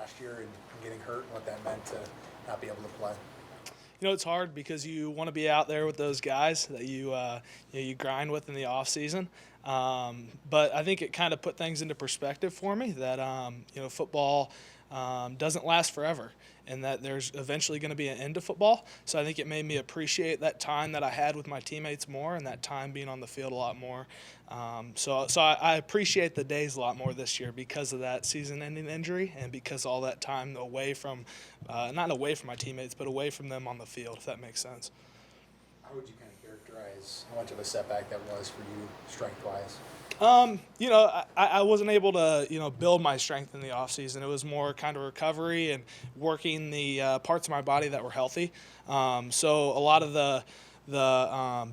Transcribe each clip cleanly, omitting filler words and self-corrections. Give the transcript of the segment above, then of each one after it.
last year and getting hurt and what that meant to not be able to play? It's hard because you want to be out there with those guys that you grind with in the off season. But I think it kind of put things into perspective for me that football doesn't last forever, and that there's eventually going to be an end to football. So I think it made me appreciate that time that I had with my teammates more, and that time being on the field a lot more. So I appreciate the days a lot more this year because of that season-ending injury and because all that time away from, not away from my teammates, but away from them on the field, if that makes sense. How would you kind of characterize how much of a setback that was for you strength-wise? I wasn't able to, build my strength in the off season. It was more kind of recovery and working the parts of my body that were healthy. So a lot of the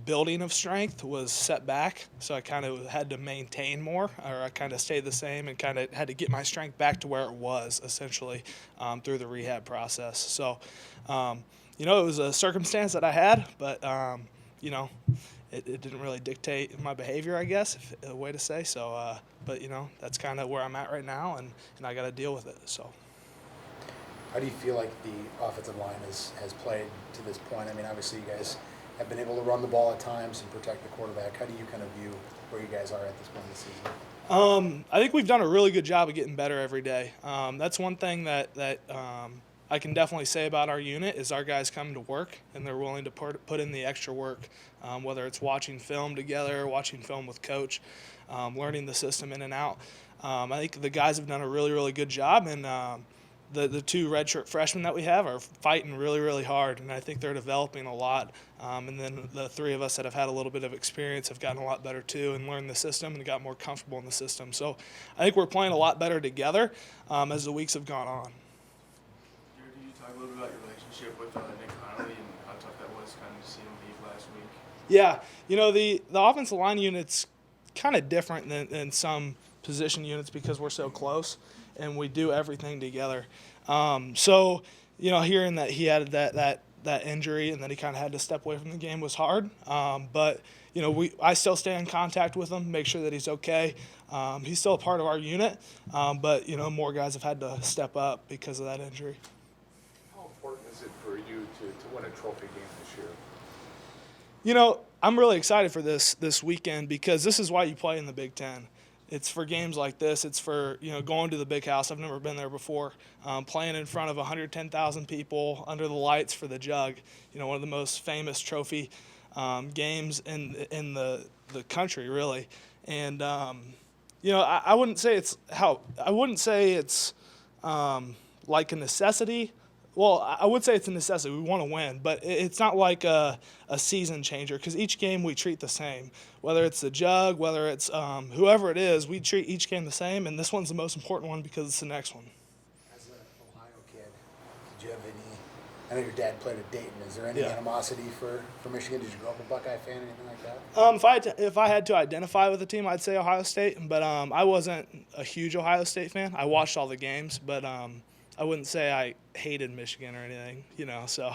building of strength was set back. So I kind of had to maintain more, or I kind of stayed the same and kind of had to get my strength back to where it was essentially through the rehab process. So, it was a circumstance that I had, but, it didn't really dictate my behavior, I guess, a way to say. So, but that's kind of where I'm at right now, and I got to deal with it. So, How do you feel like the offensive line has played to this point? I mean, obviously you guys have been able to run the ball at times and protect the quarterback. How do you kind of view where you guys are at this point in the season? I think we've done a really good job of getting better every day. That's one thing that I can definitely say about our unit is our guys come to work and they're willing to put in the extra work, whether it's watching film together, watching film with coach, learning the system in and out. I think the guys have done a really, really good job, and the two redshirt freshmen that we have are fighting really, really hard, and I think they're developing a lot. And then the three of us that have had a little bit of experience have gotten a lot better too and learned the system and got more comfortable in the system. So I think we're playing a lot better together as the weeks have gone on. Jared, could you talk a little bit about your relationship with Nick Connolly and how tough that was kind of to see him leave last week? Yeah, the offensive line unit's kind of different than some position units because we're so close and we do everything together. Hearing that he had that injury and that he kind of had to step away from the game was hard. But I still stay in contact with him, make sure that he's okay. He's still a part of our unit, but more guys have had to step up because of that injury. How important is it for you to win a trophy game this year? I'm really excited for this weekend because this is why you play in the Big Ten. It's for games like this. It's for going to the big house. I've never been there before. Playing in front of 110,000 people under the lights for the Jug. One of the most famous trophy games in the country, really. And I wouldn't say it's like a necessity. Well, I would say it's a necessity. We want to win, but it's not like a season changer because each game we treat the same. Whether it's the Jug, whether it's whoever it is, we treat each game the same, and this one's the most important one because it's the next one. As an Ohio kid, did you have any – I know your dad played at Dayton. Is there any animosity for Michigan? Did you grow up a Buckeye fan or anything like that? If I had to identify with a team, I'd say Ohio State, but I wasn't a huge Ohio State fan. I watched all the games, but I wouldn't say I hated Michigan or anything, so.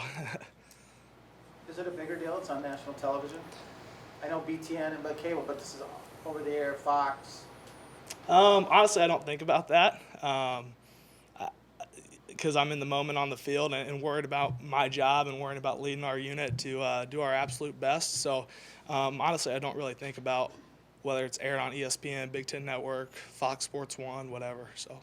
Is it a bigger deal? It's on national television. I know BTN and cable, but this is over the air, Fox. Honestly, I don't think about that because I'm in the moment on the field and worried about my job and worried about leading our unit to do our absolute best. So, honestly, I don't really think about whether it's aired on ESPN, Big Ten Network, Fox Sports 1, whatever. So.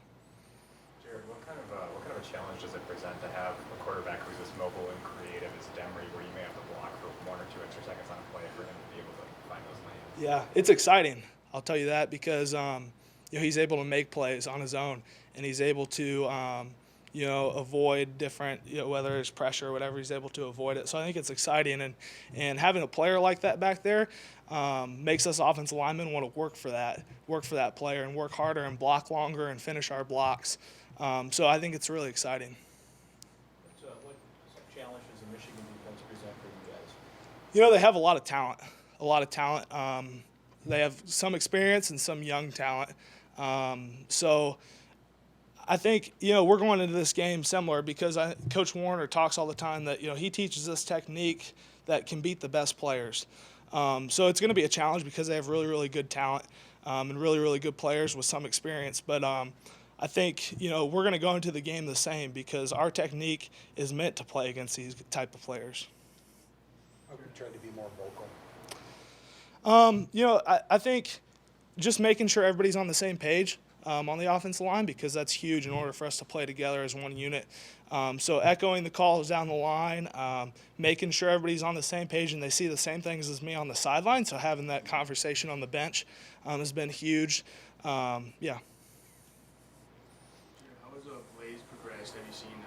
Jared, what kind of a challenge does it present to have a quarterback who's as mobile and creative as Demery, where you may have to block for 1 or 2 extra seconds on a play for him to be able to find those lanes? Yeah, it's exciting. I'll tell you that because he's able to make plays on his own, and he's able to avoid different whether it's pressure or whatever, he's able to avoid it. So I think it's exciting, and having a player like that back there makes us offensive linemen want to work for that player and work harder and block longer and finish our blocks. So I think it's really exciting. What challenges does the Michigan defense present for you guys? They have a lot of talent. They have some experience and some young talent. So I think, we're going into this game similar because Coach Warner talks all the time that, he teaches us technique that can beat the best players. So it's going to be a challenge because they have really, really good talent and really, really good players with some experience. But I think, we're going to go into the game the same because our technique is meant to play against these type of players. How can you try to be more vocal? I think just making sure everybody's on the same page on the offensive line, because that's huge in order for us to play together as one unit. So echoing the calls down the line, making sure everybody's on the same page and they see the same things as me on the sideline. So having that conversation on the bench has been huge. How has Blaze progressed? Have you seen in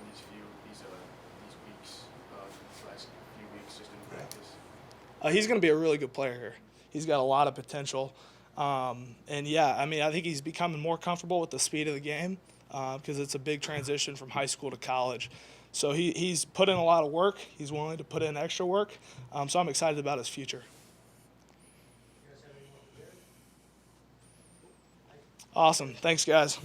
these weeks, these last few weeks, just in practice? He's going to be a really good player here. He's got a lot of potential. I think he's becoming more comfortable with the speed of the game because it's a big transition from high school to college. So he's put in a lot of work. He's willing to put in extra work. So I'm excited about his future. Awesome. Thanks, guys.